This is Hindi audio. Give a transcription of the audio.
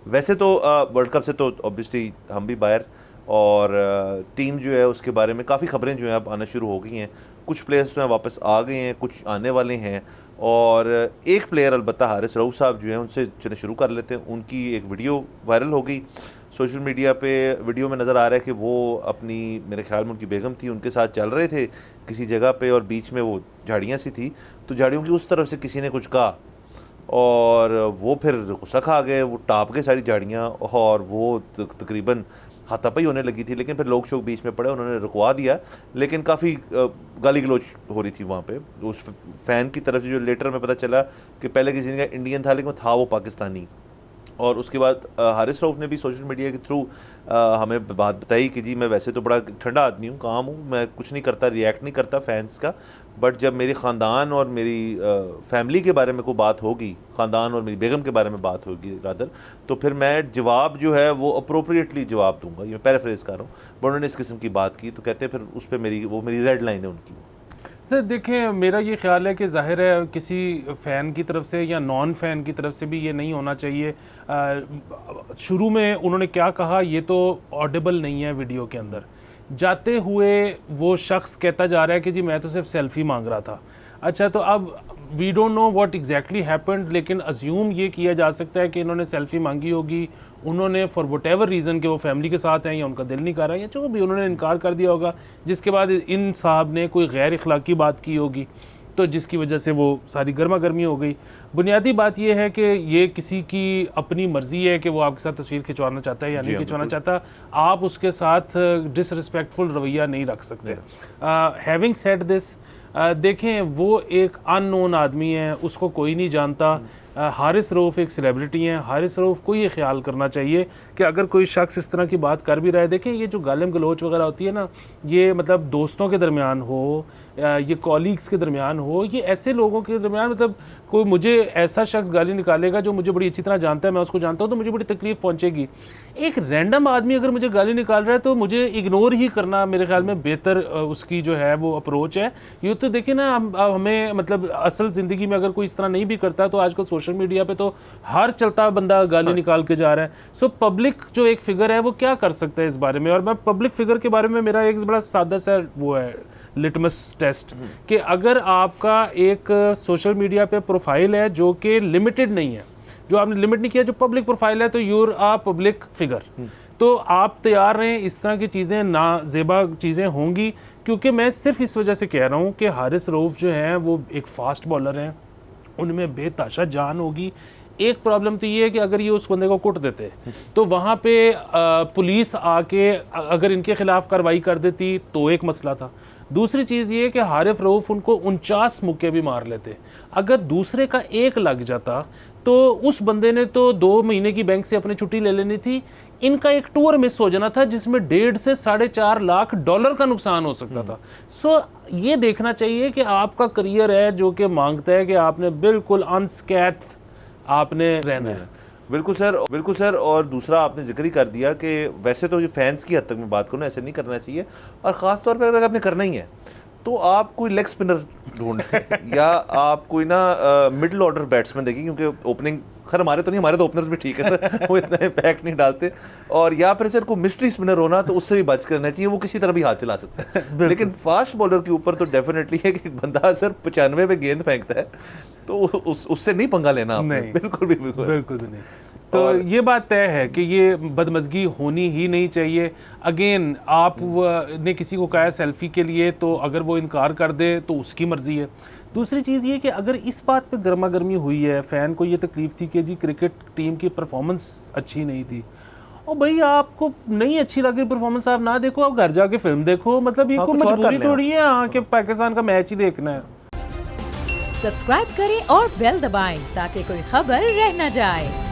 वैसे तो वर्ल्ड कप से तो ऑब्वियसली हम भी बाहर, और टीम जो है उसके बारे में काफ़ी खबरें जो हैं अब आना शुरू हो गई हैं। कुछ प्लेयर्स जो हैं वापस आ गए हैं, कुछ आने वाले हैं, और एक प्लेयर अलबत्ता हारिस रऊफ साहब जो हैं उनसे चले शुरू कर लेते हैं। उनकी एक वीडियो वायरल हो गई सोशल मीडिया पे। वीडियो में नज़र आ रहा है कि वो अपनी, मेरे ख्याल में उनकी बेगम थी, उनके साथ चल रहे थे किसी जगह पे, और बीच में वो झाड़ियाँ सी थी, तो झाड़ियों की उस तरफ से किसी ने कुछ कहा और वो फिर गुस्सा खा गए, वो टाप गए सारी झाड़ियाँ, और वो तकरीबन हाथापाई होने लगी थी। लेकिन फिर लोग शोक बीच में पड़े, उन्होंने रुकवा दिया, लेकिन काफ़ी गाली गलोच हो रही थी वहाँ पे उस फ़ैन की तरफ से, जो लेटर में पता चला कि पहले किसी ने इंडियन था लेकिन था वो पाकिस्तानी। और उसके बाद हारिस रऊफ ने भी सोशल मीडिया के थ्रू हमें बात बताई कि जी मैं वैसे तो बड़ा ठंडा आदमी हूँ, काम हूँ, मैं कुछ नहीं करता, रिएक्ट नहीं करता फैंस का, बट जब मेरे ख़ानदान और मेरी फैमिली के बारे में कोई बात होगी, ख़ानदान और मेरी बेगम के बारे में बात होगी रादर, तो फिर मैं जवाब जो है वो अप्रोप्रिएटली जवाब दूंगा। ये मैं पैराफ्रेज कर रहा हूँ, बट उन्होंने इस किस्म की बात की, तो कहते हैं फिर उस पर मेरी रेड लाइन है उनकी। सर देखें, मेरा ये ख्याल है कि ज़ाहिर है किसी फ़ैन की तरफ से या नॉन फ़ैन की तरफ से भी ये नहीं होना चाहिए। शुरू में उन्होंने क्या कहा ये तो ऑडिबल नहीं है वीडियो के अंदर। जाते हुए वो शख्स कहता जा रहा है कि जी मैं तो सिर्फ सेल्फ़ी मांग रहा था। अच्छा, तो अब we don't know what exactly happened, लेकिन अज्यूम ये किया जा सकता है कि इन्होंने सेल्फ़ी मांगी होगी, उन्होंने फॉर वट एवर रीज़न कि वो फैमिली के साथ हैं या उनका दिल नहीं कर रहा है या जो भी, उन्होंने इनकार कर दिया होगा, जिसके बाद इन साहब ने कोई गैर इखलाकी बात की होगी, तो जिसकी वजह से वो सारी गर्मा गर्मी हो गई। बुनियादी बात यह है कि ये किसी की अपनी मर्ज़ी है कि वो आपके साथ तस्वीर खिंचवाना चाहता है या नहीं खिंचवाना चाहता, आप उसके साथ डिसरिस्पेक्टफुल रवैया नहीं रख सकते। हैविंग सेड दिस, देखें वो एक अननोन आदमी है, उसको कोई नहीं जानता। हारिस रऊफ एक सेलिब्रिटी हैं। हारिस रऊफ को ये ख्याल करना चाहिए कि अगर कोई शख्स इस तरह की बात कर भी रहा है, देखें ये जो गालिम गलोच वगैरह होती है ना, ये मतलब दोस्तों के दरमियान हो, ये कॉलीग्स के दरमियान हो, ये ऐसे लोगों के दरमियान, मतलब कोई मुझे ऐसा शख्स गाली निकालेगा जो मुझे बड़ी अच्छी तरह जानता है, मैं उसको जानता हूँ, तो मुझे बड़ी तकलीफ़ पहुँचेगी। एक रैंडम आदमी अगर मुझे गाली निकाल रहा है तो मुझे इग्नोर ही करना मेरे ख्याल में बेहतर उसकी जो है वो अप्रोच है। ये तो देखिए ना, हमें मतलब असल ज़िंदगी में अगर कोई इस तरह नहीं भी करता तो आजकल सोशल मीडिया पे तो हर चलता बंदा गाली निकाल के जा रहा है। सो पब्लिक जो एक फ़िगर है वो क्या कर सकता है इस बारे में। और मैं पब्लिक फ़िगर के बारे में मेरा एक बड़ा सादा सा वो है लिटमस टेस्ट, कि अगर आपका एक सोशल मीडिया पे प्रोफाइल है जो कि लिमिटेड नहीं है, जो आपने लिमिट नहीं किया, जो पब्लिक प्रोफाइल है, तो यूर आ पब्लिक फिगर, तो आप तैयार रहें, इस तरह की चीज़ें नाजेबा चीज़ें होंगी। क्योंकि मैं सिर्फ इस वजह से कह रहा हूँ कि हारिस रऊफ जो हैं वो एक फ़ास्ट बॉलर हैं, उनमें बेताशा जान होगी। एक प्रॉब्लम तो ये है कि अगर ये उस बंदे को कुट देते तो वहाँ पे पुलिस आके अगर इनके ख़िलाफ़ कार्रवाई कर देती तो एक मसला था। दूसरी चीज़ ये कि हारिस रऊफ उनको 49 मुक्के भी मार लेते, अगर दूसरे का एक लग जाता तो उस बंदे ने तो 2 महीने की बैंक से अपनी छुट्टी ले लेनी थी। इनका एक टूर मिस हो जाना था जिसमें 1.5 से $4.5 लाख का नुकसान हो सकता था। सो ये देखना चाहिए कि आपका करियर है जो कि मांगता है कि आपने बिल्कुल अनस्कैथ आपने रहना है। बिल्कुल सर। और दूसरा आपने जिक्र ही कर दिया कि वैसे तो ये फैंस की हद तक मैं बात करूँ, ऐसे नहीं करना चाहिए, और ख़ास तौर पर अगर आपने करना ही है तो आप कोई लेग स्पिनर ढूंढें या आप कोई ना मिडिल ऑर्डर बैट्समैन देखिए, क्योंकि ओपनिंग खैर हमारे तो नहीं, हमारे तो ओपनर्स भी ठीक है सर, वो इतना इम्पैक्ट नहीं डालते, और या फिर सर को मिस्ट्री स्पिनर होना तो उससे भी बच करना चाहिए, वो किसी तरह भी हाथ चला सकता है। लेकिन फास्ट बॉलर के ऊपर तो डेफिनेटली है कि बंदा सर 95 पे गेंद फेंकता है तो उससे नहीं पंगा लेना आपने, बिल्कुल भी नहीं। तो ये बात तय है कि ये बदमज़गी होनी ही नहीं चाहिए। अगेन आप ने किसी को कहा सेल्फी के लिए, तो अगर वो इनकार कर दे तो उसकी मर्ज़ी है। दूसरी चीज़ ये कि अगर इस बात पे गर्मा गर्मी हुई है, फ़ैन को ये तकलीफ़ थी कि जी क्रिकेट टीम की परफॉर्मेंस अच्छी नहीं थी, और भाई आपको नहीं अच्छी लगी परफॉर्मेंस, आप ना देखो, आप घर जाके फिल्म देखो, मतलब ये कोई मजबूरी थोड़ी है हाँ कि पाकिस्तान का मैच ही देखना है। सब्सक्राइब करें और बेल दबाएं ताकि कोई खबर रह न जाए।